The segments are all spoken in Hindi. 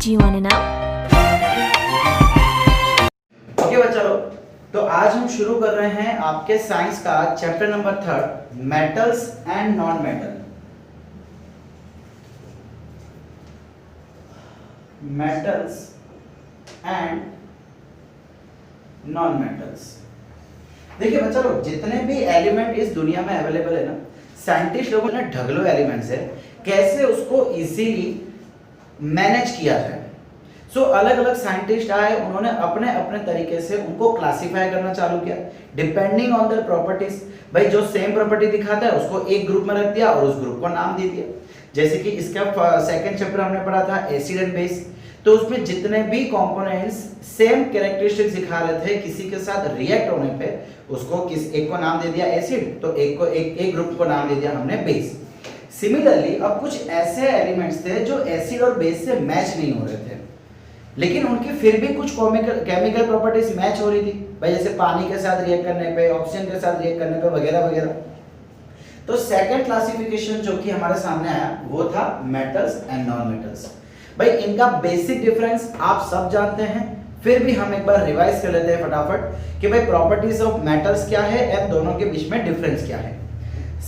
Do you want to know? Okay बच्चा लोग, तो आज हम शुरू कर रहे हैं आपके साइंस का chapter number 3, metals and non metal. Metals and non metals. देखिए बच्चा लोग, जितने भी एलिमेंट इस दुनिया में अवेलेबल है ना, साइंटिस्ट लोगों ने ढगलो एलिमेंट्स है, कैसे उसको इजीली मैनेज किया जाए। सो अलग अलग साइंटिस्ट आए, उन्होंने अपने अपने तरीके से उनको क्लासिफाई करना चालू किया डिपेंडिंग ऑन देयर प्रॉपर्टीज। भाई जो सेम प्रॉपर्टी दिखाता है उसको एक ग्रुप में रख दिया और उस ग्रुप को नाम दे दिया। जैसे कि इसका सेकंड चैप्टर हमने पढ़ा था एसिड एंड बेस, तो उसमें जितने भी कंपोनेंट्स सेम कैरेक्टरिस्टिक्स दिखा रहे थे, किसी के साथ रिएक्ट होने पे उसको एक को नाम दे दिया एसिड, तो एक ग्रुप को नाम दे दिया हमने बेस। सिमिलरली अब कुछ ऐसे एलिमेंट्स थे जो एसिड और बेस से मैच नहीं हो रहे थे, लेकिन उनकी फिर भी कुछ केमिकल प्रॉपर्टीज मैच हो रही थी। भाई जैसे पानी के साथ रिएक्ट करने पे, ऑक्सीजन के साथ रिएक्ट करने पे वगैरह वगैरह। तो सेकंड क्लासिफिकेशन जो कि हमारे सामने आया वो था मेटल्स एंड नॉन मेटल्स। भाई इनका बेसिक डिफरेंस आप सब जानते हैं, फिर भी हम एक बार रिवाइज कर लेते हैं फटाफट कि भाई प्रॉपर्टीज ऑफ मेटल्स क्या है एंड दोनों के बीच में डिफरेंस क्या है।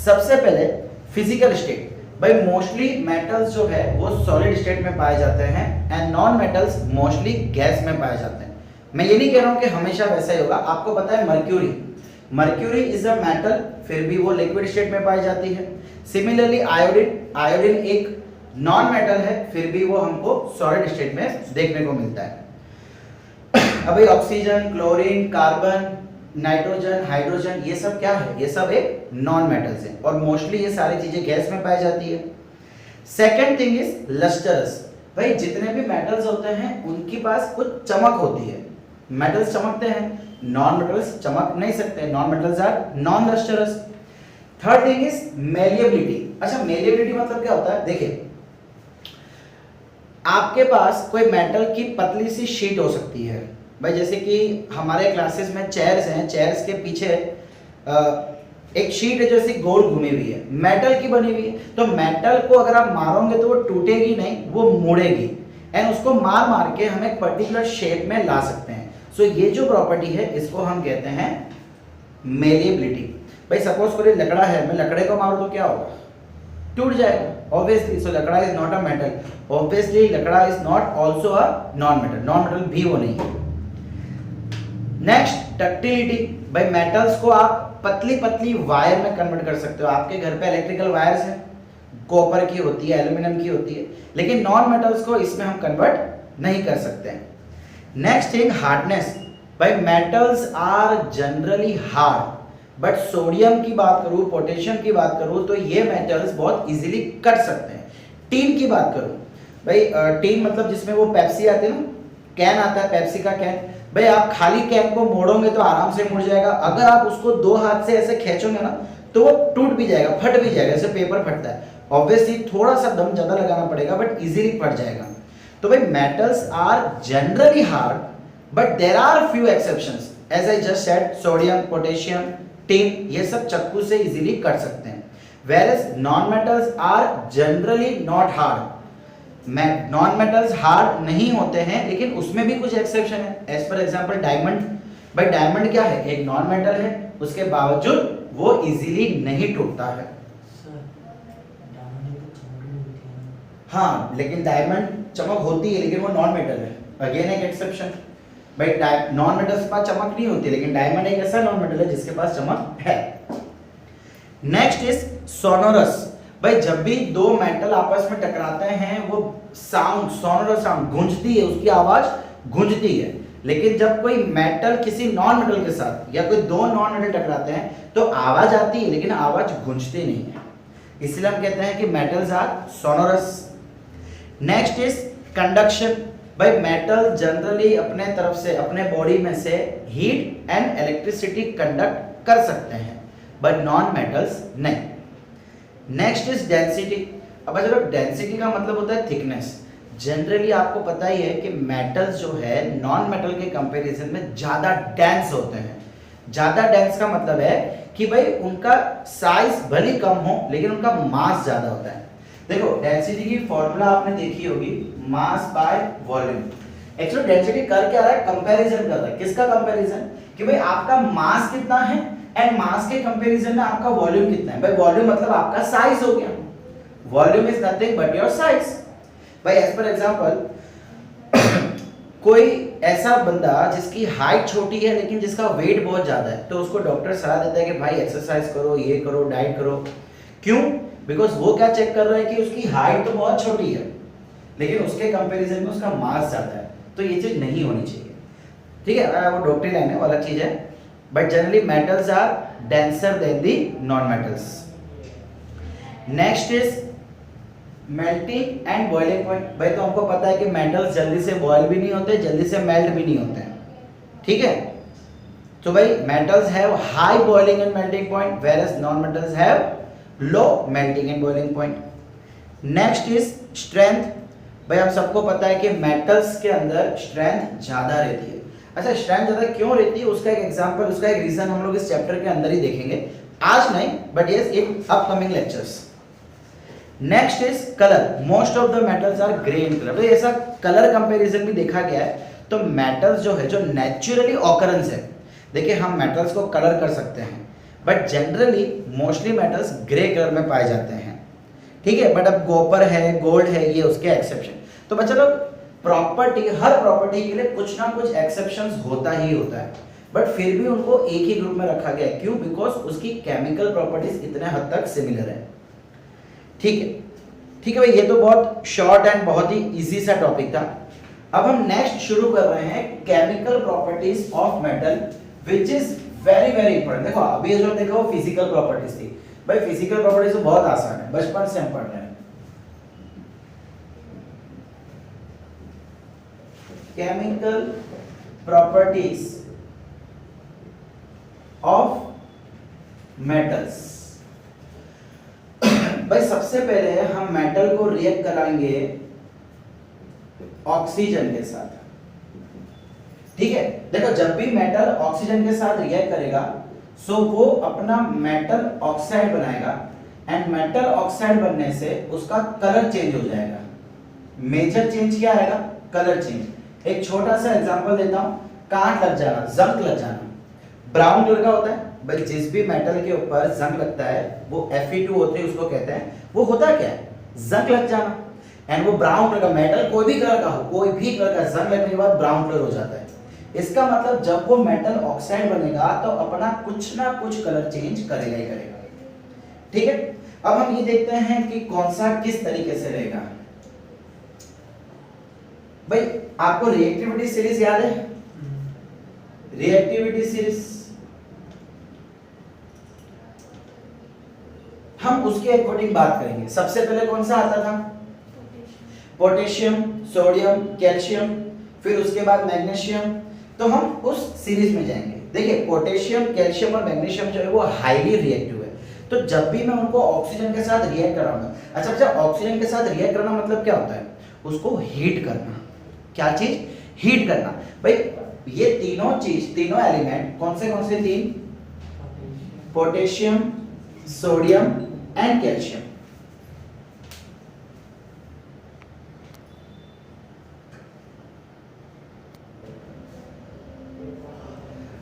सबसे पहले फिजिकल स्टेट। भाई मोस्टली मेटल्स जो है वो सॉलिड स्टेट में पाए जाते हैं and non metals mostly gas में पाए जाते हैं। मैं ये नहीं कह रहा हूं कि हमेशा वैसा ही होगा। आपको पता है मर्क्यूरी इज अ मेटल, फिर भी वो लिक्विड स्टेट में पाई जाती है। सिमिलरली आयोडीन एक नॉन मेटल है, फिर भी वो हमको सॉलिड स्टेट में देखने को मिलता है। अभी oxygen, chlorine, carbon, nitrogen, hydrogen, ये सब क्या है? ये सब एक नॉन मेटल्स हैं और मोस्टली ये सारी चीजें गैस में पाई जाती है। Second thing is lustrous. भाई जितने भी मेटल्स होते हैं उनके पास कुछ चमक होती है। मेटल्स चमकते हैं, नॉन मेटल्स चमक नहीं सकते। Non metals are non lustrous. Third thing is malleability. अच्छा, मेलिएबिलिटी मतलब क्या होता है? देखिए, आपके पास कोई मेटल की पतली सी शीट हो सकती है। भाई जैसे कि हमारे क्लासेस में चेयर्स हैं, चेयर्स के पीछे एक शीट है जो ऐसी गोल घूमी हुई है, मेटल की बनी हुई है। तो मेटल को अगर आप मारोगे तो वो टूटेगी नहीं, वो मुड़ेगी एंड उसको मार मार के हम एक पर्टिकुलर शेप में ला सकते हैं। सो ये जो प्रॉपर्टी है इसको हम कहते हैं मेलिएबिलिटी। भाई सपोज करिए लकड़ा है, मैं लकड़े को मारूं तो क्या होगा? टूट जाएगा obviously. So Lakra is not a metal. Obviously Lakra is not also a non metal. Non metal भी वो नहीं है। Next, ductility. भाई मेटल्स को आप पतली पतली वायर में कन्वर्ट कर सकते हो। आपके घर पे इलेक्ट्रिकल वायर्स हैं, कॉपर की होती है, एल्यूमिनियम की होती है, लेकिन नॉन मेटल्स को इसमें हम कन्वर्ट नहीं कर सकते हैं। Next thing, hardness. भाई metals are generally hard, but sodium की बात करूं, पोटेशियम की बात करूं तो ये मेटल्स बहुत इजीली कट सकते हैं। टीन की बात करूं, भाई टीन मतलब जिसमें वो पेप्सी आती है ना, कैन आता है पेप्सी का कैन। भाई आप खाली कैन को मोड़ोगे तो आराम से मुड़ जाएगा। अगर आप उसको दो हाथ से ऐसे खींचोगे ना तो वो टूट भी जाएगा, फट भी जाएगा, जैसे पेपर फटता है। ऑब्वियसली थोड़ा सा दम ज्यादा लगाना पड़ेगा बट इजीली फट जाएगा। तो भाई metals are generally hard but there are few exceptions. As I just said, sodium, potassium, tin, ये सब चाकू से इजीली कट सकते हैं। Whereas non metals are generally not hard. Non metals hard नहीं होते हैं, लेकिन उसमें भी कुछ एक्सेप्शन है। As per example diamond. भाई डायमंड क्या है? एक नॉन मेटल है, उसके बावजूद वो इजीली नहीं टूटता है। हाँ, लेकिन डायमंड चमक होती है, लेकिन वो नॉन मेटल है। अगेन एक एक्सेप्शन। भाई नॉन मेटल्स के पास चमक नहीं होती, लेकिन डायमंड एक ऐसा नॉन मेटल है जिसके पास चमक है। Next is sonorous. भाई जब भी दो मेटल आपस में टकराते हैं वो साउंड, सोनोरस साउंड, गूंजती है, उसकी आवाज गूंजती है। लेकिन जब कोई मेटल किसी नॉन मेटल के साथ या कोई दो नॉन मेटल टकराते हैं तो आवाज आती है, लेकिन आवाज गूंजती नहीं है। इसलिए हम कहते हैं कि metals are sonorous. Next is conduction. भाई मेटल जनरली अपने तरफ से, अपने बॉडी में से हीट एंड इलेक्ट्रिसिटी कंडक्ट कर सकते हैं, बट नॉन मेटल्स नहीं। Next is density. अब चलो, डेंसिटी का मतलब होता है थिकनेस। जनरली आपको पता ही है कि मेटल्स जो है नॉन मेटल के कंपैरिजन में ज्यादा डेंस होते हैं। ज्यादा डेंस का मतलब है कि भाई उनका साइज भले कम हो लेकिन उनका मास ज्यादा होता है। देखो डेंसिटी की फॉर्मूला आपने देखी होगी, mass by volume. Actually density कर क्या रहा है, कंपैरिजन कर रहा है। किसका कंपैरिजन, कि भाई आपका मास कितना है एंड मास के कंपैरिजन में आपका वॉल्यूम कितना है। भाई वॉल्यूम मतलब आपका साइज हो गया, volume is nothing but your size. भाई एज पर एग्जांपल कोई ऐसा बंदा जिसकी हाइट छोटी है लेकिन जिसका वेट बहुत ज्यादा है, तो उसको डॉक्टर सलाह देता है कि भाई एक्सरसाइज करो, ये करो, डाइट करो। क्यों? बिकॉज वो क्या चेक कर रहा है कि उसकी हाइट तो बहुत छोटी है लेकिन उसके कंपैरिजन में उसका मास ज्यादा है, तो ये चीज नहीं होनी चाहिए। ठीक है, वो डॉक्टरी लाइन है, वो अलग चीज है, but generally metals are denser than the non metals. Next is melting and boiling point. भाई तो हमको पता है कि मेटल्स जल्दी से बॉयल भी नहीं होते, जल्दी से मेल्ट भी नहीं होते हैं, ठीक है। तो भाई metals have high boiling and melting point whereas non metals have low melting and boiling point. Next is strength. भाई आप सबको पता है कि मेटल्स के अंदर स्ट्रेंथ ज्यादा रहती है। अच्छा, स्ट्रेंथ ज्यादा क्यों रहती है, उसका एक एग्जांपल, उसका एक रीजन हम लोग इस चैप्टर के अंदर ही देखेंगे, आज नहीं but yes in upcoming lectures. Next is colour. Most of the metals are grey in colour. तो ऐसा कलर कंपैरिजन भी देखा गया है। तो मेटल्स जो है, जो नेचुरली ऑकरेंस है, देखिए हम मेटल्स को कलर कर सकते हैं but generally mostly metals grey colour में पाए जाते हैं, ठीक है। बट अब कॉपर है, गोल्ड है, ये उसके एक्सेप्शन। तो बच्चा लोग प्रॉपर्टी, हर प्रॉपर्टी के लिए कुछ ना कुछ एक्सेप्शंस होता ही होता है, बट फिर भी उनको एक ही ग्रुप में रखा गया है। क्यों? बिकॉज उसकी केमिकल प्रॉपर्टीज इतने हद तक सिमिलर है, ठीक है। ठीक है भाई, ये तो बहुत शॉर्ट एंड बहुत ही इजी सा टॉपिक था। अब हम नेक्स्ट शुरू कर रहे हैं chemical properties of metal, which is very very important. देखो अभी जो देखो वो फिजिकल प्रॉपर्टीज थी। भाई फिजिकल प्रॉपर्टीज तो बहुत आसान है, बचपन से हम पढ़ रहे हैं। Chemical properties of metals. भाई सबसे पहले हम मेटल को रिएक्ट कराएंगे ऑक्सीजन के साथ, ठीक है। देखो जब भी मेटल ऑक्सीजन के साथ रिएक्ट करेगा सो वो अपना मेटल ऑक्साइड बनाएगा एंड मेटल ऑक्साइड बनने से उसका कलर चेंज हो जाएगा। मेजर चेंज क्या आएगा? Colour change. एक छोटा सा एग्जांपल देता हूं, कांट लग जाना, जंग लग जाना, ब्राउन कलर का होता है। भाई जिस भी मेटल के ऊपर जंग लगता है वो Fe2O3 उसको कहते हैं। वो होता क्या है? जंग लग जाना। एंड वो ब्राउन कलर का मेटल, कोई भी कलर का हो, कोई भी कलर का, जंग लगने के बाद ब्राउन कलर हो जाता है। इसका मतलब जब वो मेटल ऑक्साइड बनेगा तो अपना कुछ ना कुछ कलर चेंज करेगा ही करेगा, ठीक है। अब हम ये देखते हैं कि कौन सा किस तरीके से रहेगा। भाई आपको रिएक्टिविटी सीरीज याद है? रिएक्टिविटी सीरीज हम उसके अकॉर्डिंग बात करेंगे। सबसे पहले कौन सा आता था? पोटेशियम, सोडियम, कैल्शियम, फिर उसके बाद मैग्नीशियम। तो हम उस सीरीज में जाएंगे। देखिए पोटेशियम, कैल्शियम और मैग्नीशियम जो है वो हाईली रिएक्टिव है। तो जब भी मैं उनको ऑक्सीजन के साथ रिएक्ट कराऊंगा, अच्छा ऑक्सीजन के साथ रिएक्ट करना मतलब क्या होता है? उसको हीट करना। क्या चीज? हीट करना। भाई ये तीनों चीज, तीनों एलिमेंट कौन से तीन? Potassium, sodium and calcium.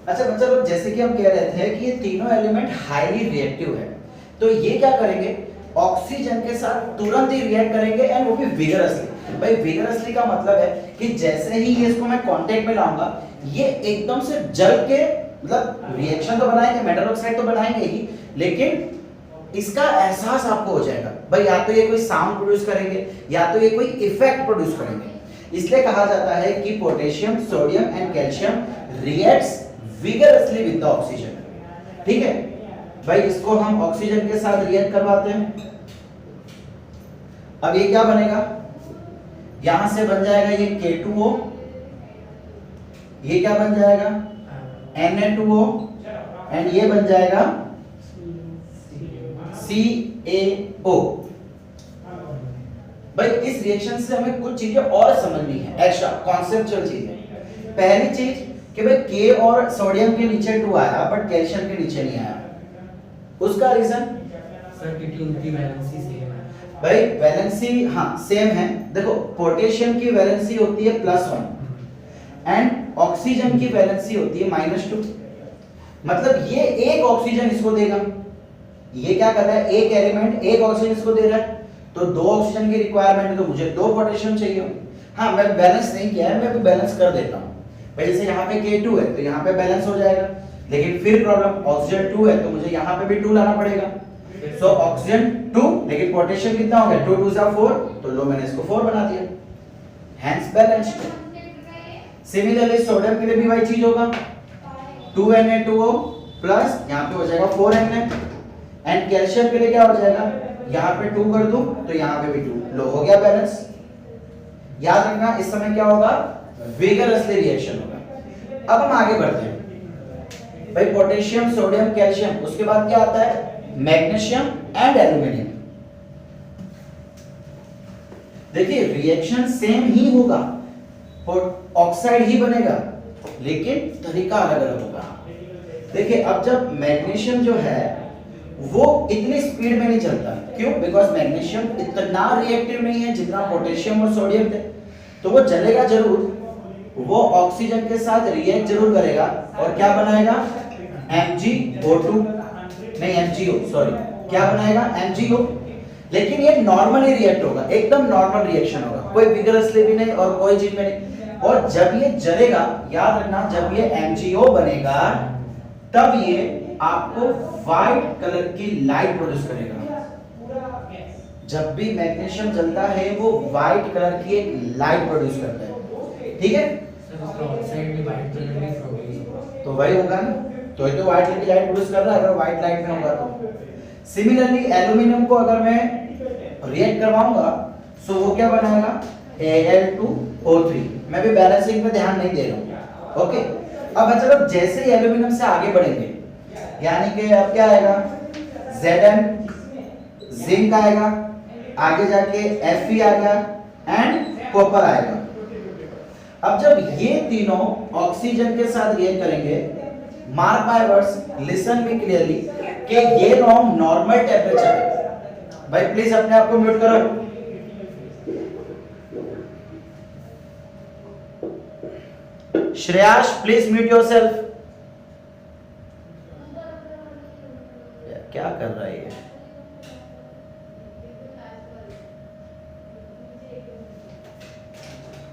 अच्छा बच्चा लोग, जैसे कि हम कह रहे थे कि ये तीनों एलिमेंट हाईली रिएक्टिव है, तो ये क्या करेंगे? ऑक्सीजन के साथ तुरंत ही रिएक्ट करेंगे एंड वो भी विगरसली। भाई विगरसली का मतलब है कि जैसे ही ये इसको मैं कांटेक्ट में लाऊंगा ये एकदम से जल के, मतलब रिएक्शन तो बनाएंगे, मेटल ऑक्साइड तो बनाएंगे ही, लेकिन इसका एहसास आपको हो जाएगा। भाई या तो ये कोई साउंड प्रोड्यूस करेंगे या तो ये कोई इफेक्ट प्रोड्यूस करेंगे। इसलिए कहा जाता है कि potassium, sodium and calcium reacts vigorously with the oxygen, ठीक है। भाई इसको हम ऑक्सीजन के साथ रिएक्ट करवाते हैं। अब ये क्या बनेगा? यहां से बन जाएगा ये K2O, ये क्या बन जाएगा? Na2O एंड ये बन जाएगा CaO। भाई इस रिएक्शन से हमें कुछ चीजें और समझनी है, एक्स्ट्रा कॉन्सेप्चुअल चीजें। पहली चीज कि भाई K और सोडियम के नीचे 2 आया बट कैल्शियम के नीचे नहीं आया। उसका रीजन सर क्योंकि उनकी वैलेंसी सेम है। भाई वैलेंसी हाँ सेम है। देखो पोटेशियम की वैलेंसी होती है +1 एंड ऑक्सीजन की वैलेंसी होती है -2। मतलब ये एक ऑक्सीजन इसको देगा, ये क्या कर रहा है, एक एलिमेंट एक ऑक्सीजन इसको दे रहा है, तो 2 ऑक्सीजन की रिक्वायरमेंट है, तो मुझे 2 पोटेशियम चाहिए। हाँ मैं बैलेंस नहीं किया है, मैं भी बैलेंस कर देता हूँ भाई। जैसे यहाँ पे K2 है तो यहाँ पे बैलेंस हो जाएगा, लेकिन फिर प्रॉब्लम ऑक्सीजन 2 है तो मुझे यहाँ पे भी 2 लाना पड़ेगा। सो ऑक्सीजन 2 लेकिन पोटेशियम कितना हो गया, 2 2 4, तो लो मैंने इसको 4 बना दिया, हेंस बैलेंस्ड। सिमिलरली सोडियम के लिए भी वही चीज होगा, 2Na2O प्लस यहाँ पे हो जाएगा 4Na, एंड कैल्शियम के लिए क्या हो जाएगा, यहाँ पे 2 कर दूं तो यहाँ पे भी 2, लो हो गया बैलेंस। याद रखना इस समय क्या होगा, विगरसली रिएक्शन होगा। अब हम आगे बढ़ते हैं भाई, पोटेशियम सोडियम कैल्शियम, उसके बाद क्या आता है मैग्नीशियम एंड एल्यूमिनियम। देखिए रिएक्शन सेम ही होगा, ऑक्साइड ही बनेगा, लेकिन तरीका अलग अलग होगा। देखिए अब जब मैग्नीशियम जो है वो इतनी स्पीड में नहीं चलता, क्यों, बिकॉज मैग्नीशियम इतना रिएक्टिव नहीं है जितना पोटेशियम और सोडियम थे, तो वो जलेगा जरूर, वो ऑक्सीजन के साथ रिएक्ट जरूर करेगा और क्या बनाएगा MgO2, नहीं MgO, सॉरी क्या बनाएगा MgO। लेकिन ये नॉर्मली रिएक्ट होगा, एकदम नॉर्मल रिएक्शन होगा, कोई विगरसली भी नहीं और कोई चीज में नहीं। और जब ये जलेगा, याद रखना जब ये MgO बनेगा तब ये आपको व्हाइट कलर की लाइट प्रोड्यूस करेगा। जब भी मैग्नीशियम जलता है वो व्हाइट कलर की एक लाइट प्रोड्यूस करता है, ठीक है। सर उसका ऑक्साइड भी वाइट कलर में प्रोड्यूस होगा, तो वही होगा ना, तो ये तो व्हाइट कलर की लाइट प्रोड्यूस कर रहा है, अगर व्हाइट लाइट में होगा तो। सिमिलरली एल्यूमिनियम को अगर मैं रिएक्ट करवाऊंगा सो वो क्या बनाएगा Al2O3। मैं भी बैलेंसिंग पे ध्यान नहीं दे रहा हूं, ओके। अब चलो जैसे ही एल्यूमिनियम से आगे बढ़ेंगे, यानी कि अब क्या आएगा Zn, जिंक आएगा, आगे जाके Fe आएगा एंड कॉपर आएगा। अब जब ये तीनों ऑक्सीजन के साथ रिएक्ट करेंगे, mark my words, listen me clearly, कि ये नॉर्मल टेम्परेचर है। भाई प्लीज अपने आप को म्यूट करो। श्रेयाश प्लीज म्यूट योरसेल्फ। क्या कर रहा है ये?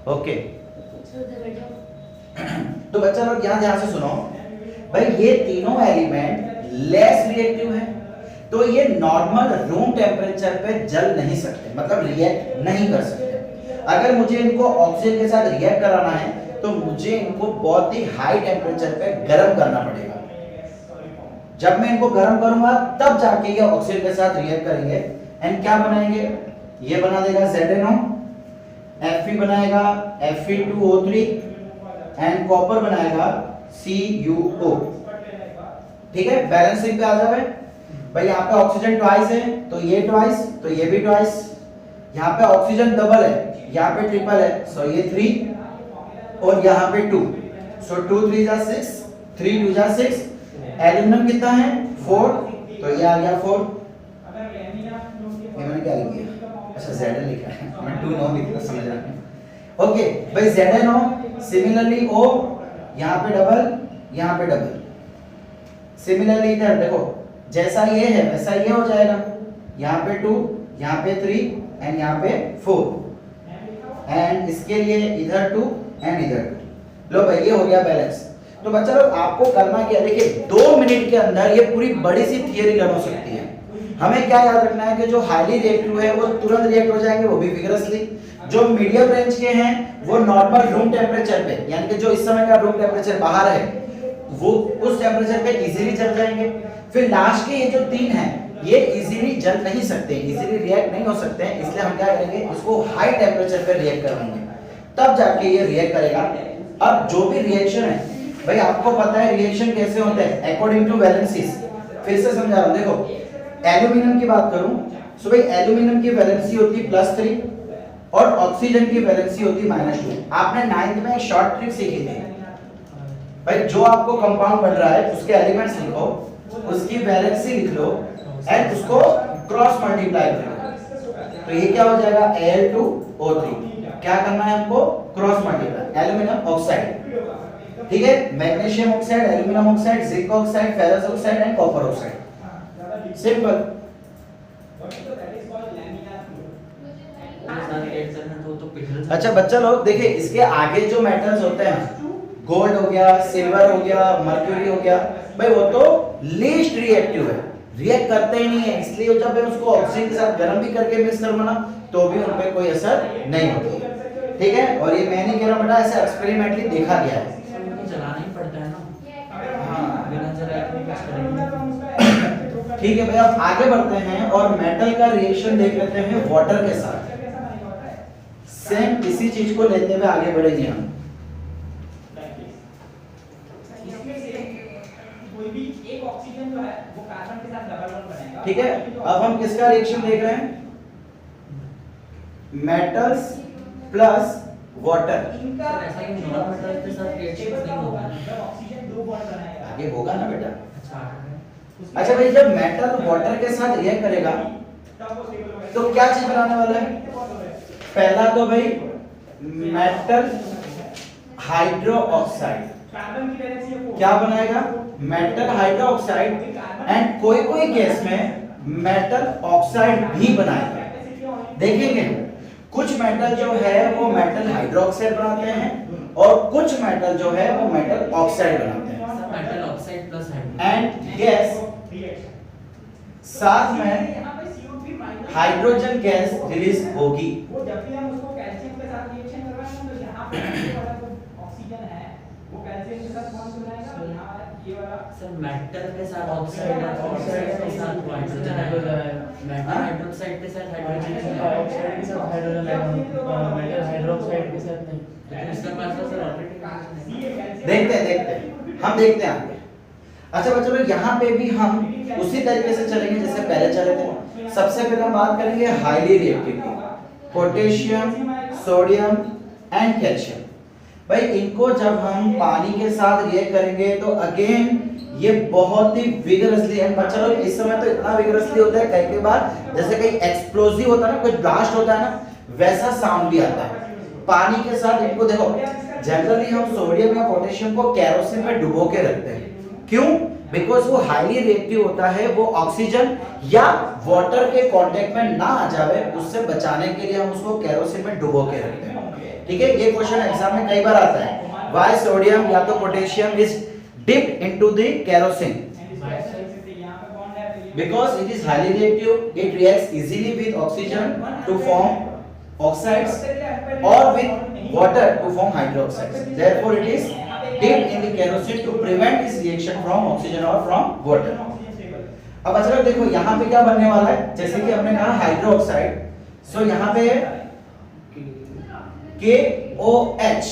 ओके तो बच्चा लोग यहां ध्यान से सुनो भाई, ये तीनों एलिमेंट लेस रिएक्टिव है, तो ये नॉर्मल रूम टेम्परेचर पे जल नहीं सकते, मतलब रिएक्ट नहीं कर सकते। अगर मुझे इनको ऑक्सीजन के साथ रिएक्ट कराना है तो मुझे इनको बहुत ही हाई टेम्परेचर पे गर्म करना पड़ेगा। जब मैं इनको गर्म करूंगा तब जाके ये ऑक्सीजन के साथ रिएक्ट करेंगे एंड क्या बनाएंगे, ये बना देगा ZnO, Fe बनाएगा Fe2O3 एंड कॉपर बनाएगा CuO। ठीक है, बैलेंसिंग पे आ जाए भाई। यहाँ पे ऑक्सीजन ट्वाइस है तो ये ट्वाइस, तो ये भी ट्वाइस। यहाँ पे ऑक्सीजन डबल है, यहाँ पे ट्रिपल है, सो ये 3 और यहाँ पे 2, सो 2 3 जा 6, 3 2 जा 6। एल्यूमिनियम कितना है 4, तो ये आ गया 4। ये मैंने क्या लिख दिया, अच्छा Zn लिखा है, मैं 2 9 लिखना समझ रहा हूं। ओके भाई ZnO, सिमिलरली O, यहाँ पे डबल, यहाँ पे डबल। सिमिलरली इधर देखो, जैसा ये है वैसा ये हो जाएगा, यहाँ पे 2, यहाँ पे 3 एंड यहाँ पे 4 एंड इसके लिए इधर 2 एंड इधर 2। लो भाई ये हो गया बैलेंस। तो बच्चा लोग आपको करना क्या, देखिए 2 मिनट के अंदर ये पूरी बड़ी सी थियरी लर्न हो सकती है। हमें क्या याद रखना है कि जो हाईली रिएक्टिव है वो तुरंत रिएक्ट हो जाएंगे, वो भी विगरसली। जो मीडियम रेंज के हैं वो नॉर्मल रूम टेम्परेचर पे, यानी कि जो इस समय का रूम टेम्परेचर बाहर है वो उस टेम्परेचर पे इजीली जल जाएंगे। फिर लास्ट के ये जो 3 हैं ये इजीली जल नहीं सकते, इजीली रिएक्ट नहीं हो सकते हैं, इसलिए हम क्या करेंगे, इसको हाई टेम्परेचर पे रिएक्ट करवाएंगे, तब जाके ये रिएक्ट करेगा। अब जो भी रिएक्शन है भाई आपको पता है रिएक्शन कैसे होते हैं, अकॉर्डिंग टू वैलेंसीज। फिर से समझा रहा हूं, देखो एल्यूमिनियम की बात करूं सो भाई एल्यूमिनियम की वैलेंसी होती है +3 और ऑक्सीजन की वैलेंसी होती है -2। आपने 9th में एक शॉर्ट ट्रिक सीखी थी भाई, जो आपको कंपाउंड बन रहा है उसके एलिमेंट्स लिखो, उसकी वैलेंसी लिख लो एंड उसको क्रॉस मल्टीप्लाई करेगा, तो ये क्या हो जाएगा Al2O3। क्या करना है हमको? क्रॉस मल्टीप्लाई एल्यूमिनियम ऑक्साइड, ठीक है, magnesium oxide, aluminium oxide, zinc oxide, ferrous oxide and copper oxide, simple. अच्छा बच्चा लोग देखिए, इसके आगे जो मेटल्स होते हैं, गोल्ड हो गया, सिल्वर हो गया, मर्क्यूरी हो गया, भाई वो तो लीस्ट रिएक्टिव है, रिएक्ट करते ही नहीं है, इसलिए जब मैं उसको ऑक्सीजन के साथ गर्म भी करके मिक्स करूंगा ना तो भी उन पे कोई असर नहीं होता, ठीक है। और ये मैं नहीं कह रहा बेटा, ऐसे एक्सपेरिमेंटली देखा गया है। चलाना ही पड़ता है ना, हाँ बिना चलाए कुछ करेंगे। ठीक है भैया, अब आगे बढ़ते हैं और मेटल का रिएक्शन देख लेते हैं वाटर के साथ। सेम इसी चीज को लेते हुए आगे बढ़ेंगे हम। ठीक है, अब हम किसका रिएक्शन देख रहे हैं? Metals plus water. ऐसा कि नॉन मेटल के साथ रिएक्शन नहीं होगा, आगे होगा ना बेटा। अच्छा अच्छा भाई, जब मेटल वाटर के साथ रिएक्ट करेगा तो क्या चीज बनाने वाला है? पहला तो भाई मेटल हाइड्रो ऑक्साइड क्या बनाएगा? मेटल हाइड्रो ऑक्साइड, एंड कोई कोई केस में मेटल ऑक्साइड भी बनाएगा। देखेंगे कुछ मेटल जो है वो मेटल हाइड्रोक्साइड बनाते हैं और कुछ मेटल जो है वो मेटल ऑक्साइड बनाते हैं। Metal oxide plus and gas साथ में हाइड्रोजन गैस रिलीज होगी। सर मेटल के साथ ऑक्साइड है, ऑक्साइड के साथ हाइड्रोजन है, मेटल हाइड्रोक्साइड के साथ हाइड्रोजन है, ऑक्साइड के साथ हाइड्रोजन है, मेटल हाइड्रोक्साइड के साथ नहीं। लेकिन इसका पास सर ऑलरेडी देखते हैं हम देखते हैं आगे। अच्छा बच्चों लोग, यहाँ पे भी हम उसी तरीके से चलेंगे जैसे पहले चले थे। सबसे पहले हम बात करेंगे हाईली रिएक्टिव की, पोटेशियम, सोडियम एंड कैल्शियम। भाई इनको जब हम पानी के साथ रिएक्ट करेंगे तो अगेन ये बहुत ही विगरसली, एंड बच्चा लोग इस समय तो इतना विगरसली होता है कई कई बार जैसे कहीं एक्सप्लोसिव होता है ना, कुछ ब्लास्ट होता है ना, वैसा साउंड भी आता है। पानी के साथ इनको देखो, जनरली हम सोडियम या पोटेशियम को केरोसिन में डुबो के रखते हैं। क्यों? बिकॉज वो हाईली रिएक्टिव होता है, वो ऑक्सीजन या वाटर के कांटेक्ट में ना आ जाए, उससे बचाने के लिए हम उसको केरोसिन में डुबो के रखते हैं। ठीक है, ये क्वेश्चन एग्जाम में कई बार आता है। व्हाई सोडियम या तो potassium is dipped into the kerosene? Because it is highly reactive, it reacts easily with oxygen to form oxides और with water to form hydroxides. Therefore it is dipped in the kerosene to prevent its reaction from oxygen or from water. अब अच्छा लोग देखो यहाँ पे क्या बनने वाला है, जैसे कि हमने कहा हाइड्रोक्साइड, सो यहाँ पे KOH,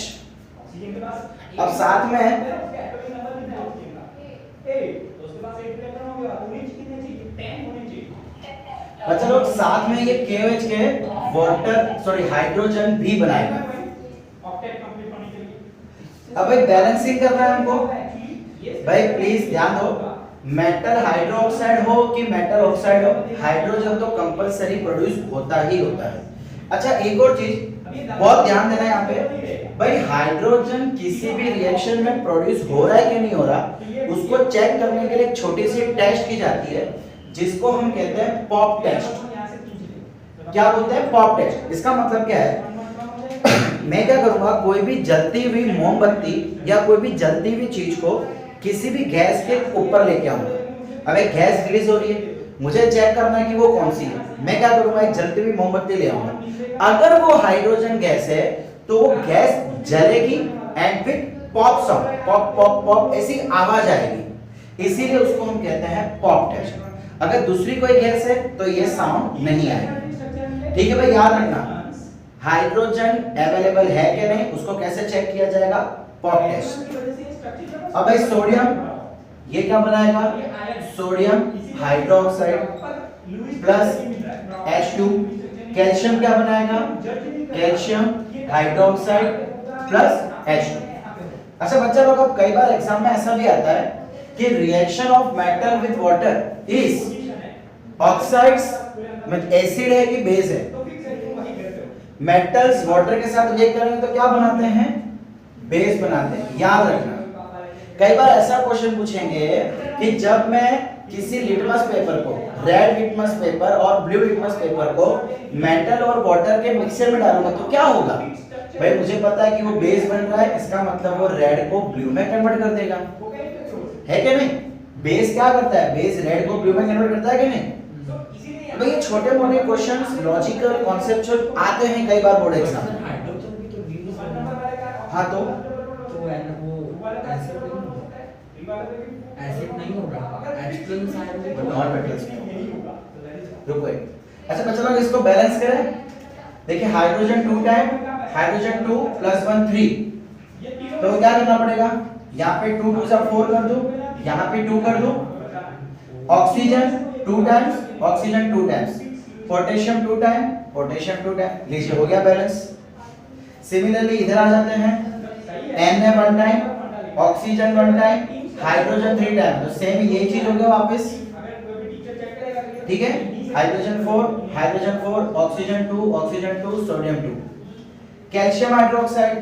अब साथ में अच्छा लोग साथ में ये KOH के वाटर हाइड्रोजन भी बनाएगा। अब भाई बैलेंसिंग करना है हमको, भाई प्लीज ध्यान दो, मेटल हाइड्रोक्साइड हो कि मेटल ऑक्साइड हो, हाइड्रोजन तो कंपलसरी प्रोड्यूस होता ही होता है। अच्छा एक और चीज बहुत ध्यान देना है यहाँ पे, भाई हाइड्रोजन किसी भी रिएक्शन में प्रोड्यूस हो रहा है कि नहीं हो रहा, उसको चेक करने के लिए एक छोटी सी टेस्ट की जाती है जिसको हम कहते हैं पॉप टेस्ट। क्या बोलते हैं? Pop test. इसका मतलब क्या है, मैं क्या करूंगा, कोई भी जलती हुई मोमबत्ती या कोई भी जलती हुई चीज को किसी भी गैस के ऊपर लेके आऊंगा। अब एक गैस रिलीज हो रही है, मुझे चेक करना है कि वो कौन सी है। मैं क्या करूंगा, एक जलती हुई मोमबत्ती ले आऊंगा, अगर वो हाइड्रोजन गैस है तो वो गैस जलेगी एंड फिर pop sound, pop pop pop ऐसी आवाज आएगी, इसीलिए उसको हम कहते हैं पॉप टेस्ट। अगर दूसरी कोई गैस है तो ये साउंड नहीं आएगी। ठीक है भाई, याद रखना, हाइड्रोजन अवेलेबल है कि नहीं उसको कैसे चेक किया जाएगा? Pop test. अब भाई सोडियम, ये क्या बनाएगा? Sodium hydroxide plus H2। Calcium क्या बनाएगा? Calcium hydroxide plus H2। अच्छा बच्चा लोग, अब कई बार एग्जाम में ऐसा भी आता है कि reaction of metal with water is oxides में एसिड है कि बेस है? मेटल्स वाटर के साथ रिएक्ट करेंगे तो क्या बनाते हैं? बेस बनाते हैं, याद रखना। कई बार ऐसा क्वेश्चन पूछेंगे कि जब मैं किसी लिटमस पेपर को, रेड लिटमस पेपर और ब्लू लिटमस पेपर को मेटल और वाटर के मिक्सचर में डालूंगा तो क्या होगा? भाई मुझे पता है कि वो बेस बन रहा है, इसका मतलब वो रेड को ब्लू में कन्वर्ट कर देगा, है कि नहीं? बेस क्या करता है? बेस रेड को ब्लू में कन्वर्ट करता है कि नहीं? तो ये छोटे मोटे क्वेश्चंस लॉजिकल कॉन्सेप्चुअल आते हैं कई बार बोर्ड एग्जाम में। हाइड्रोजन भी तो वीक है। हाँ तो वो एसिड नहीं होगा, H+ आयन नॉन मेटल्स रुको एक। अच्छा बच्चा लोग इसको बैलेंस करें। देखिए हाइड्रोजन 2 टाइम, हाइड्रोजन 2 + 1 3, तो क्या करना पड़ेगा? यहाँ पे 2 2 4 कर दूं, यहाँ पे 2 कर दूं। Oxygen 2 times, oxygen 2 times, potassium 2 time, potassium 2 time. लीजिए हो गया बैलेंस। सिमिलरली इधर आ जाते हैं, N है 1 time, oxygen 1 time, hydrogen 3 time, तो सेम यही चीज हो गया वापस, ठीक है? Hydrogen 4, oxygen 2, oxygen 2, sodium 2। Calcium hydroxide,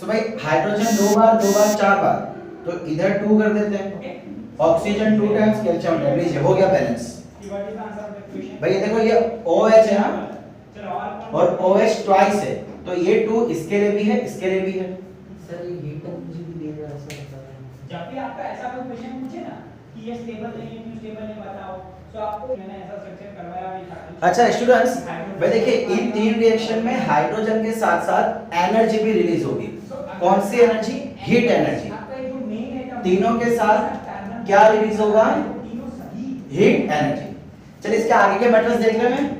so भाई हाइड्रोजन 2 बार 4 बार, तो इधर 2 कर देते हैं, ऑक्सीजन 2 टाइम्स, कैल्शियम 2। लीजिए हो गया बैलेंस। भाई ये देखो ये OH है ना, और OH ट्वाइस है, तो ये 2 इसके लिए भी है, इसके लिए भी है। सर ये हीट एनर्जी भी दे रहा है, ऐसा बता रहे हैं। जब भी आपका ऐसा कोई क्वेश्चन पूछे ना कि ये स्टेबल नहीं है, क्यों स्टेबल नहीं बताओ, तो आपको मैंने ऐसा स्ट्रक्चर करवाया भी था। अच्छा स्टूडेंट्स, भाई देखिए इन 3 रिएक्शन में हाइड्रोजन के साथ साथ एनर्जी भी रिलीज होगी। कौन सी एनर्जी? Heat energy. तीनों के साथ क्या रिलीज होगा? Heat energy. चलिए इसके आगे के मेटल्स देख रहे हैं।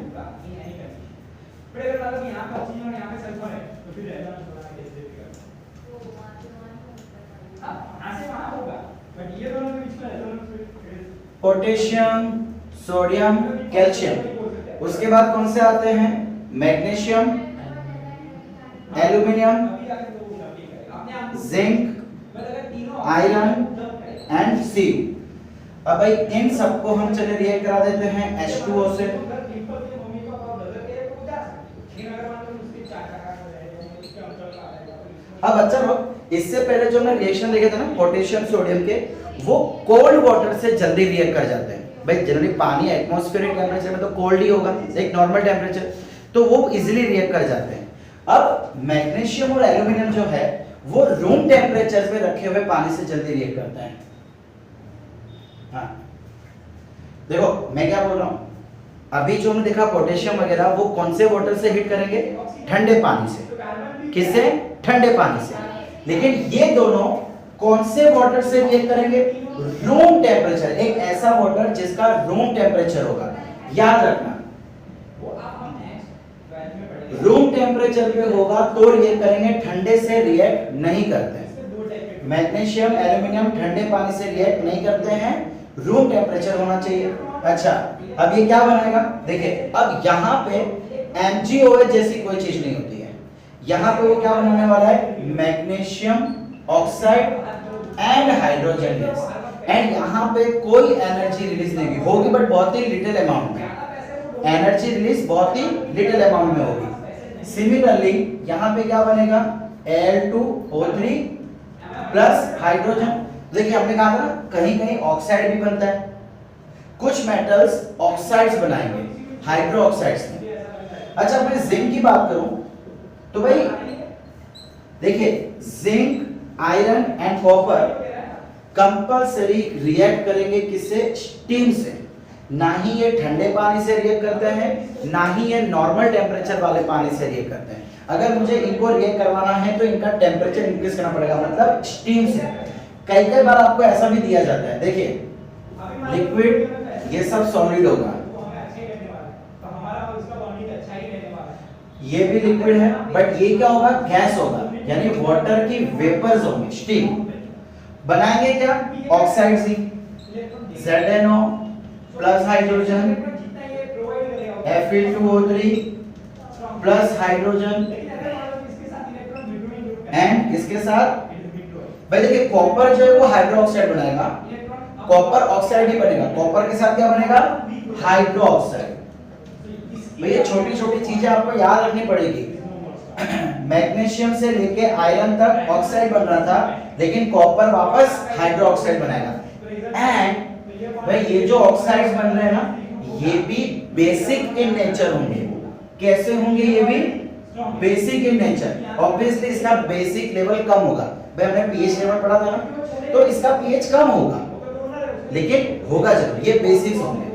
Potassium, sodium, calcium. उसके बाद कौन से आते हैं? Magnesium, aluminium, zinc, iron and see. अब भाई इन सबको हम चले रिएक्ट करा देते हैं H2O से। अब अच्छा लोग, इससे पहले जो हमने रिएक्शन देखे थे ना पोटेशियम सोडियम के, वो कोल्ड वाटर से जल्दी रिएक्ट कर जाते हैं। भाई जनरली पानी एटमॉस्फेरिक टेम्परेचर में तो कोल्ड ही होगा, एक नॉर्मल टेम्परेचर, तो वो इजीली रिएक्ट कर जाते हैं। अब मैग्नीशियम और एल्यूमिनियम जो है वो रूम टेम्परेचर पे रखे हुए पानी से जल्दी रिएक्ट करते हैं। हाँ देखो मैं क्या बोल रहा हूँ, अभी जो हमने देखा पोटेशियम वगैरह वो कौन से वाटर से हीट करेंगे? ठंडे पानी से। किससे? ठंडे पानी से। लेकिन ये दोनों कौन से वाटर से रिएक्ट करेंगे? रूम टेम्परेचर, एक ऐसा वाटर जिसका रूम टेम्परेचर होगा, याद रखना। रूम टेम्परेचर पे होगा तो रिएक्ट करेंगे, ठंडे से रिएक्ट नहीं करते। मैग्नीशियम एल्यूमिनियम ठंडे पानी से रिएक्ट नहीं करते हैं, रूम टेम्परेचर होना चाहिए। अच्छा अब ये क्या बनाएगा? देखिए अब यहाँ पे MgOH जैसी कोई चीज नहीं होती है, यहाँ पे वो क्या बनाने वाला है? Magnesium oxide and hydrogen gas, and यहाँ पे कोई एनर्जी रिलीज नहीं होगी, बट बहुत ही लिटिल अमाउंट में। एनर्जी रिलीज बहुत ही लिटिल अमाउंट में होगी। सिमिलरली यहाँ पे क्या बनेगा? Al2O3 plus hydrogen. देखिए हमने कहा था ना कहीं कहीं ऑक्साइड भी बनता है, कुछ मेटल्स ऑक्साइड्स बनाएंगे हाइड्रो ऑक्साइड्स में। अच्छा मैं जिंक की बात करूं तो भाई देखिए zinc, iron and copper compulsory react करेंगे किससे? स्टीम से। ना ही ये ठंडे पानी से रिएक्ट करते हैं, ना ही ये नॉर्मल टेम्परेचर वाले पानी से रिएक्ट करते हैं। अगर मुझे इनको रिएक्ट करवाना है तो इनका टेम्परेचर इंक्रीज करना पड़ेगा, मतलब स्टीम से। कई कई बार आपको ऐसा भी दिया जाता है, देखिए लिक्विड ये सब सॉलिड होगा, ये भी लिक्विड है, बट ये क्या होगा? गैस होगा, यानी वाटर की वेपर्स होंगे, स्टीम। बनाएंगे क्या? ऑक्साइड सी, ZnO plus hydrogen, Fe2O3 plus hydrogen, and इसके साथ भाई देखिए कॉपर जो है वो हाइड्रो ऑक्साइड बनाएगा, कॉपर ऑक्साइड ही बनेगा। कॉपर के साथ क्या बनेगा? हाइड्रोक्साइड। भैया छोटी छोटी चीजें आपको याद रखनी पड़ेगी। मैग्नीशियम से लेके आयरन तक ऑक्साइड बन रहा था, लेकिन कॉपर वापस हाइड्रोक्साइड बनाएगा। एंड भाई ये जो ऑक्साइड्स बन रहे हैं ना, ये भी बेसिक इन नेचर होंगे। कैसे होंगे? ये भी बेसिक इन नेचर। ऑब्वियसली इसका बेसिक लेवल कम होगा। भाई हमने पीएच लेवल पढ़ा था ना, तो इसका पीएच कम होगा, लेकिन होगा जरूर। ये बेसिक्स होंगे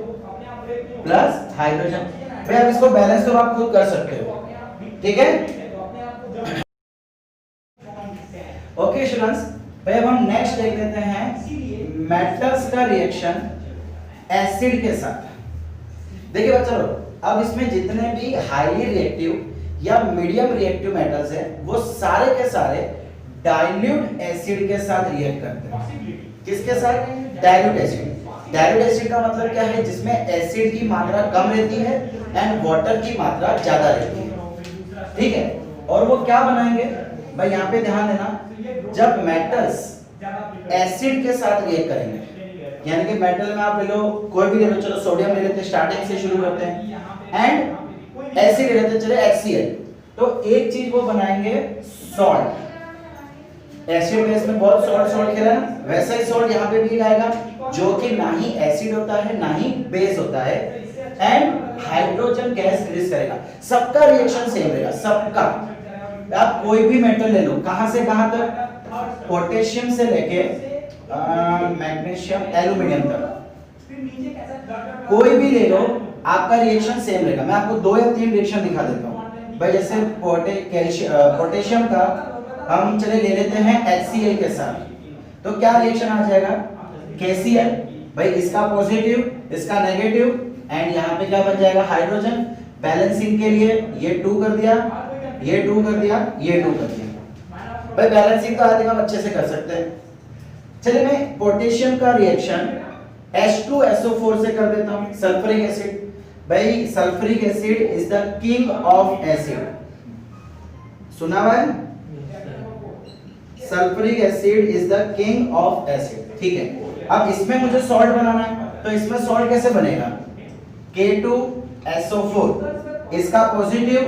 प्लस हाइड्रोजन। भाई अब इसको बैलेंस तो आप खुद कर सकते हो, ठीक है? ओके स्टूडेंट्स, भाई अब हम नेक्स्ट देख लेते हैं मेटल्स का रिएक्शन एसिड के साथ। देखिए बच्चों, अब इसमें जितने भी हाईली रिएक्टिव या मीडियम रिएक्टिव मेटल्स हैं, वो सारे के सारे डाइल्यूट एसिड के साथ रिएक्ट करते हैं। किसके साथ? Dilute acid. डाइल्यूट एसिड का मतलब क्या है? जिसमें एसिड की मात्रा कम रहती है एंड वाटर की मात्रा ज्यादा रहती है, ठीक है? और वो क्या बनाएंगे? भाई यहाँ पे ध्यान देना, जब मेटल्स एसिड के साथ रिएक्ट करेंगे, यानी कि मेटल में आप ले लो, कोई भी ले लो, चलो सोडियम ले लेते हैं, स्टार्टिंग से शुरू करते हैं, एंड एसिड ले लेते हैं, चले HCl। तो एक चीज वो बनाएंगे सॉल्ट। एसिड बेस में बहुत सॉल्ट खेला ना, वैसा ही सॉल्ट यहाँ पे भी आएगा, जो कि ना ही एसिड होता है ना ही बेस होता है, एंड हाइड्रोजन गैस रिलीज करेगा। सबका रिएक्शन सेम रहेगा, सबका। आप कोई भी मेटल ले लो, कहां से कहां तक? पोटेशियम से लेके मैग्नीशियम एल्यूमिनियम तक, कोई भी ले लो, आपका रिएक्शन सेम रहेगा। मैं आपको 2 या 3 रिएक्शन दिखा देता हूं। भाई जैसे पोटेशियम का हम चले ले लेते हैं HCl के साथ, तो क्या रिएक्शन आ जाएगा? KCl। भाई इसका पॉजिटिव, इसका नेगेटिव, एंड यहाँ पे क्या बन जाएगा? हाइड्रोजन। बैलेंसिंग के लिए ये 2 कर दिया, ये 2 कर दिया, ये 2 कर दिया। भाई बैलेंसिंग तो आते हम अच्छे से कर सकते हैं। चलिए मैं पोटेशियम का रिएक्शन H2SO4 से कर देता हूं। Sulphuric acid. भाई sulphuric acid is the king of acid, सुना हुआ है? Sulphuric acid is the king of acid, ठीक है? अब इसमें मुझे सॉल्ट बनाना है, तो इसमें सॉल्ट कैसे बनेगा? K2SO4, इसका पॉजिटिव,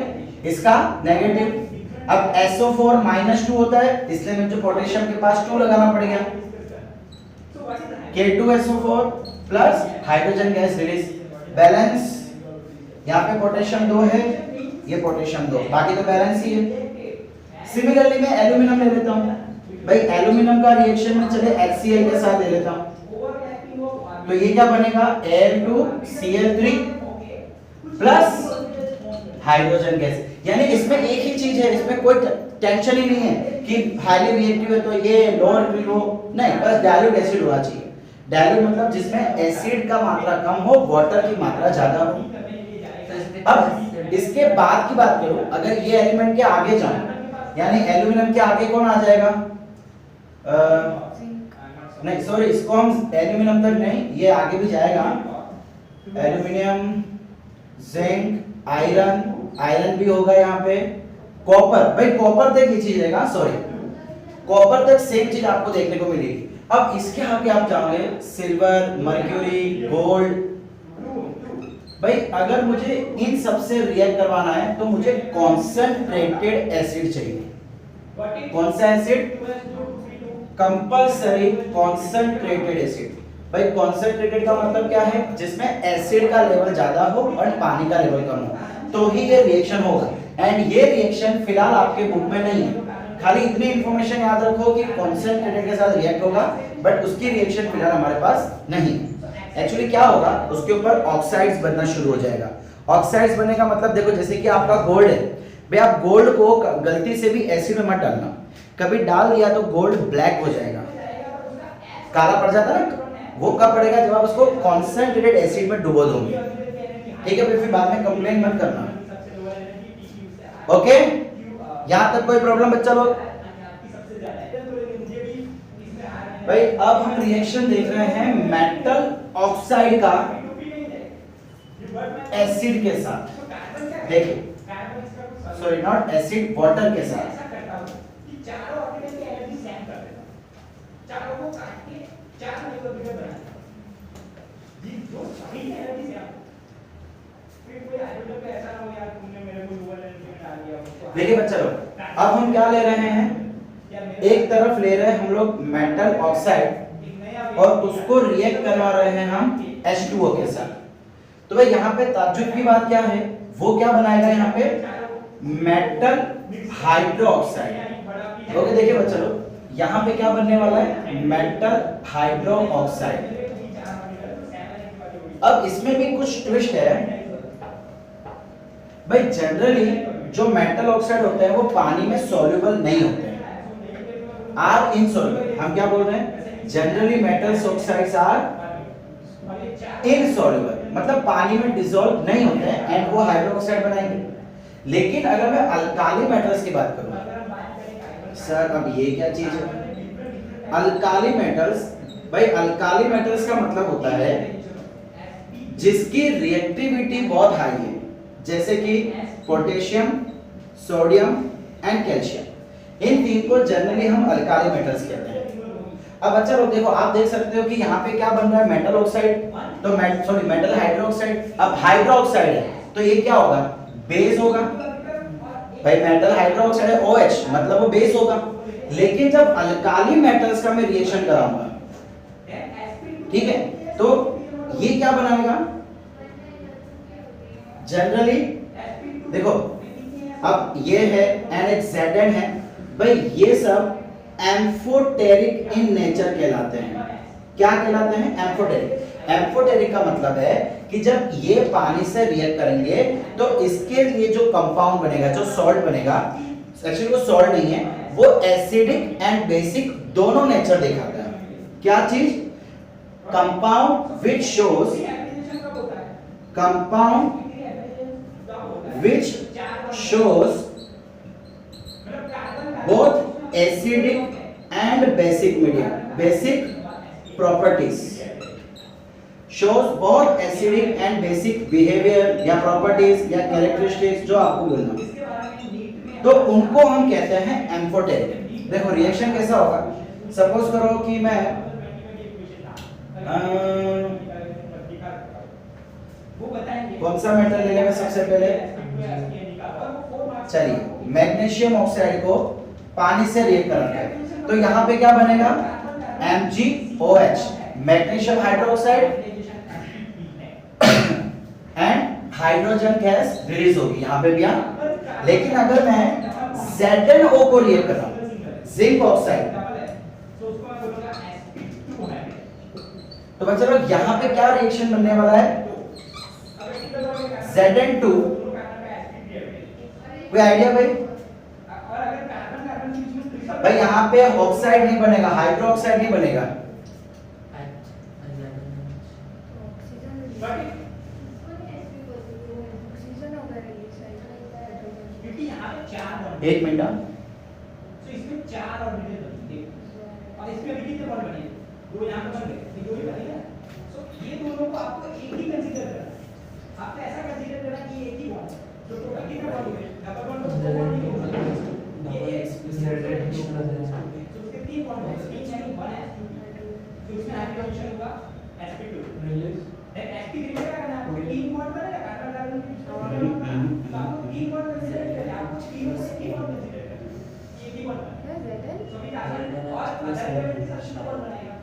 इसका नेगेटिव। अब SO4 -2 होता है, इसलिए मुझे पोटेशियम के पास 2 लगाना पड़ेगा। K2SO4 plus hydrogen gas release, balance. यहाँ पे पोटेशियम 2 है, ये पोटेशियम 2, बाकी तो बैलेंस ही है। सिमिलरली मैं एल्यूमिनियम ले लेता हूँ। भाई एल्यूमिनियम का रिएक्शन में चले HCl के साथ ले लेता हूँ, तो ये क्या बनेगा? Al2Cl3 plus hydrogen gas. यानी इसमें एक ही चीज है, इसमें कोई टेंशन ही नहीं है कि हाईली रिएक्टिव है तो ये लोअर रिएक्टिव हो, नहीं, बस डाइल्यूट एसिड होना चाहिए। डाइल्यूट मतलब जिसमें एसिड का मात्रा कम हो, वाटर की मात्रा ज्यादा हो। अब इसके बाद की बात करूं, अगर ये एलिमेंट के आगे जाऊं, यानी एल्यूमिनियम के आगे कौन आ जाएगा? नहीं सॉरी, इसको हम एल्यूमिनियम तक नहीं, ये आगे भी जाएगा। एल्यूमिनियम, जिंक, आयरन, आयरन भी होगा यहाँ पे, कॉपर। भाई कॉपर तक ये चीज रहेगा, सॉरी कॉपर तक सेम चीज आपको देखने को मिलेगी। अब इसके आगे आप जाओगे सिल्वर, मर्क्यूरी, गोल्ड। भाई अगर मुझे इन सब से रिएक्ट करवाना है तो मुझे कॉन्सेंट्रेटेड एसिड चाहिए। कौन सा एसिड? Compulsory concentrated acid. भाई कॉन्सेंट्रेटेड का मतलब क्या है? जिसमें एसिड का लेवल ज्यादा हो और पानी का लेवल कम हो, तो ही ये रिएक्शन होगा। एंड ये रिएक्शन फिलहाल आपके बुक में नहीं है, खाली इतनी इंफॉर्मेशन याद रखो कि कॉन्सेंट्रेटेड के साथ रिएक्ट होगा, बट उसकी रिएक्शन फिलहाल हमारे पास नहीं है। एक्चुअली क्या होगा, उसके ऊपर ऑक्साइड्स बनना शुरू हो जाएगा। ऑक्साइड्स बनने का मतलब देखो, जैसे कि आपका गोल्ड है, भाई आप गोल्ड को गलती से भी एसिड में मत डालना, कभी डाल दिया तो गोल्ड ब्लैक हो जाएगा, काला पड़ जाता है ना। वो कब पड़ेगा? जब आप उसको कॉन्सेंट्रेटेड एसिड में डुबो दोगे, ठीक है? फिर बाद में कंप्लेन मत करना, ओके? यहां तक कोई प्रॉब्लम बच्चा लोग? भाई अब हम रिएक्शन देख रहे हैं मेटल ऑक्साइड का एसिड के साथ। देखिए, सॉरी नॉट एसिड, वाटर के साथ। हाइड्रोजन पे ऐसा ना हो यार तुमने मेरे को लोअर एनर्जी में डाल दिया उसको। देखिए बच्चा लोग, अब हम क्या ले रहे हैं, एक तरफ ले रहे हैं हम लोग मेटल ऑक्साइड और उसको रिएक्ट करवा रहे हैं हम H2O के साथ। तो भाई यहाँ पे ताज्जुब की बात क्या है, वो क्या बनाएगा यहाँ पे मेटल हाइड्रोक्साइड। ओके देखिए बच्चा लोग, यहाँ पे क्या बनने वाला है मेटल हाइड्रोक्साइड। अब इसमें भी कुछ ट्विस्ट है भाई। जनरली जो मेटल ऑक्साइड होते हैं वो पानी में सॉल्युबल नहीं होते हैं, आर इनसॉल्युबल। हम क्या बोल रहे हैं, generally metals oxides are insoluble, मतलब पानी में डिसॉल्व नहीं होते हैं एंड वो हाइड्रोक्साइड बनाएंगे। लेकिन अगर मैं अल्काली मेटल्स की बात करूं, सर अब ये क्या चीज है अल्काली मेटल्स? भाई अल्काली मेटल्स का मतलब होता है जिसकी रिएक्टिविटी बहुत हाई है, जैसे कि पोटेशियम, सोडियम एंड कैल्शियम। इन तीन को जनरली हम अल्काली मेटल्स कहते हैं। अब बच्चा लोग देखो, आप देख सकते हो कि यहाँ पे क्या बन रहा है मेटल ऑक्साइड, तो मेटल हाइड्रोक्साइड। अब हाइड्रोक्साइड है तो ये क्या होगा, बेस होगा। भाई मेटल हाइड्रोक्साइड है OH, मतलब वो बेस होगा। लेकिन जब अल्काली मेटल्स का मैं रिएक्शन कराऊंगा, ठीक है, तो ये क्या बनाएगा जनरली, देखो अब ये है NH है भाई, ये सब एम्फोटेरिक इन नेचर कहलाते हैं। क्या कहलाते हैं, एम्फोटेरिक। एम्फोटेरिक का मतलब है कि जब ये पानी से रिएक्ट करेंगे तो इसके लिए जो कंपाउंड बनेगा, जो सॉल्ट बनेगा, एक्चुअली वो सॉल्ट नहीं है, वो एसिडिक एंड बेसिक दोनों नेचर दिखाता है। क्या चीज, compound which shows, compound which shows both acidic and basic medium, basic properties, shows both acidic and basic behavior या properties या characteristics, जो आपको बोलना, तो उनको हम कहते हैं एम्फोटेरिक। देखो रिएक्शन कैसा होगा, सपोज करो कि मैं कौन सा मेटल ले लेंगे सबसे पहले, चलिए मैग्नीशियम ऑक्साइड को पानी से रिएक्ट कराते हैं, तो यहाँ पे क्या बनेगा MgOH, magnesium hydroxide and hydrogen gas release होगी यहाँ पे भी। लेकिन अगर मैं ZnO को रिएक्ट कर रहा हूँ, जिंक ऑक्साइड, तो बच्चों लोग यहाँ पे क्या रिएक्शन बनने वाला है, Zn2, कोई आइडिया भाई? भाई यहाँ पे ऑक्साइड नहीं बनेगा, हाइड्रोक्साइड नहीं बनेगा। एक मिनट, तो इसमें 4 ऑर्बिटल बनेंगे और इसमें भी कितने बॉन्ड बनेंगे, दो यहाँ पे बन गए, दो ही बनेगा। सो ये दोनों को आपको एक ही कंसीडर करना है। आपने ऐसा कंसीडर करना कि एक ही बॉन्ड, तो टोटल कितने बॉन्ड हुए, डबल बॉन्ड तो 4 बॉन्ड ही होगा। ये एक तो उसके 3 बॉन्ड है, 3 यानी 1 sp2, तो इसमें हाइड्रोजन होगा sp2 देन sp3 में क्या करना है, 3 बॉन्ड बनेगा, कार्बन कार्बन तो आपको 3 बॉन्ड कंसीडर करना है, आपको 3 से 3 बॉन्ड कंसीडर करना है, एक ही बॉन्ड बनेगा। सो भी कार्बन और अदर एलिमेंट के साथ बॉन्ड बनेगा,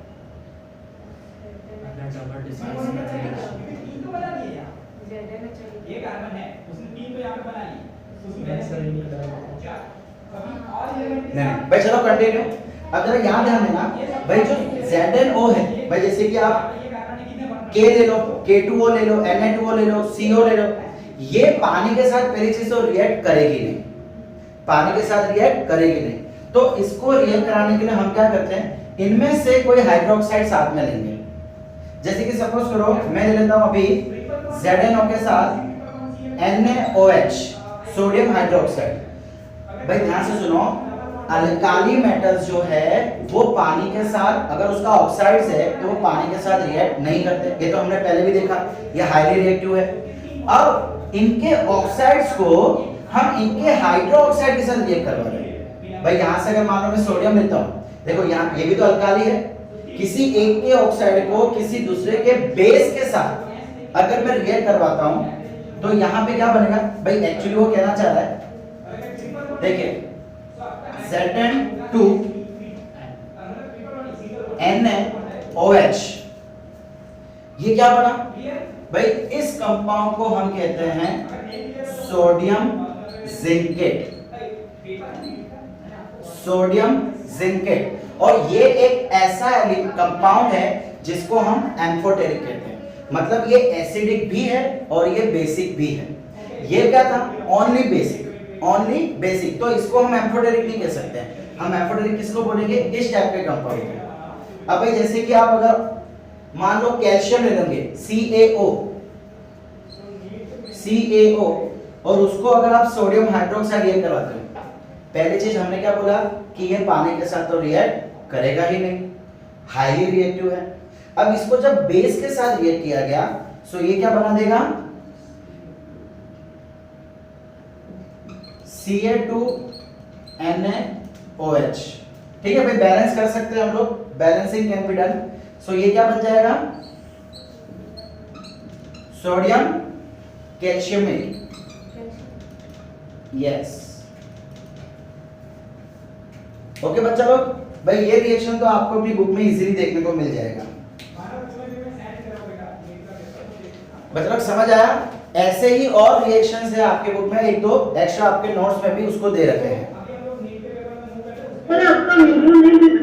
डबल तीन तो बना दिए यार, ये कार्बन है उसने 3 तो यहाँ पे बना लिए, उसमें क्या कभी और एलिमेंट नहीं भाई चलो कंटिन्यू। अब जरा यहाँ ध्यान देना भाई, जो ZnO है भाई, जैसे कि आप K ले लो, K2O ले लो, Na2O ले लो, CO ले लो, ये पानी के साथ पहली चीज तो रिएक्ट करेगी नहीं, पानी के साथ रिएक्ट करेगी नहीं। तो इसको रिएक्ट कराने के लिए हम क्या करते हैं, इनमें से कोई हाइड्रोक्साइड साथ में लेंगे। जैसे कि सपोज करो मैं ले लेता हूं अभी ZnO के साथ NaOH, सोडियम हाइड्रोक्साइड। भाई ध्यान से सुनो, अल्काली मेटल्स जो है वो पानी के साथ, अगर उसका ऑक्साइड्स है तो वो पानी के साथ रिएक्ट नहीं करते, ये तो हमने पहले भी देखा, ये हाईली रिएक्टिव है। अब इनके ऑक्साइड्स को हम इनके हाइड्रोक्साइड के साथ रिएक्ट करवा रहे हैं। भाई यहां से अगर मान लो मैं सोडियम लेता हूं, देखो यहाँ ये भी तो अल्काली है, किसी एक के ऑक्साइड को किसी दूसरे के बेस के साथ अगर मैं रिएक्ट करवाता हूं, तो यहाँ पे क्या बनेगा भाई, एक्चुअली वो कहना चाह रहा है, देखिए Zn2 NaOH, ये क्या बना भाई, इस कंपाउंड को हम कहते हैं सोडियम जिंकेट, सोडियम जिंकेट। और ये एक ऐसा कंपाउंड है जिसको हम एम्फोटेरिक कहते हैं, मतलब ये एसिडिक भी है और ये बेसिक भी है। ये क्या था, ओनली बेसिक, ओनली बेसिक, तो इसको हम एम्फोटेरिक नहीं कह सकते हैं। हम एम्फोटेरिक किसको बोलेंगे, इस टाइप के कंपाउंड को। अब भाई जैसे कि आप अगर मान लो कैल्शियम ले लेंगे CaO और उसको अगर आप सोडियम हाइड्रोक्साइड रिएक्ट करवाते हो, पहली चीज हमने क्या बोला कि ये पानी के साथ तो रिएक्ट करेगा ही नहीं, हाईली रिएक्टिव है। अब इसको जब बेस के साथ रिएक्ट किया गया तो ये क्या बना देगा, Ca2NaOH। ठीक है भाई, बैलेंस कर सकते हैं हम लोग, बैलेंसिंग कैन बी डन। सो ये क्या बन जाएगा, सोडियम कैल्शियमेट, यस। ओके बच्चा लोग, भाई ये रिएक्शन तो आपको अपनी बुक में इजीली देखने को मिल जाएगा। बच्चा लोग समझ आया? ऐसे ही और रिएक्शंस है आपके बुक में, एक दो एक्स्ट्रा आपके नोट्स में भी उसको दे रखे हैं।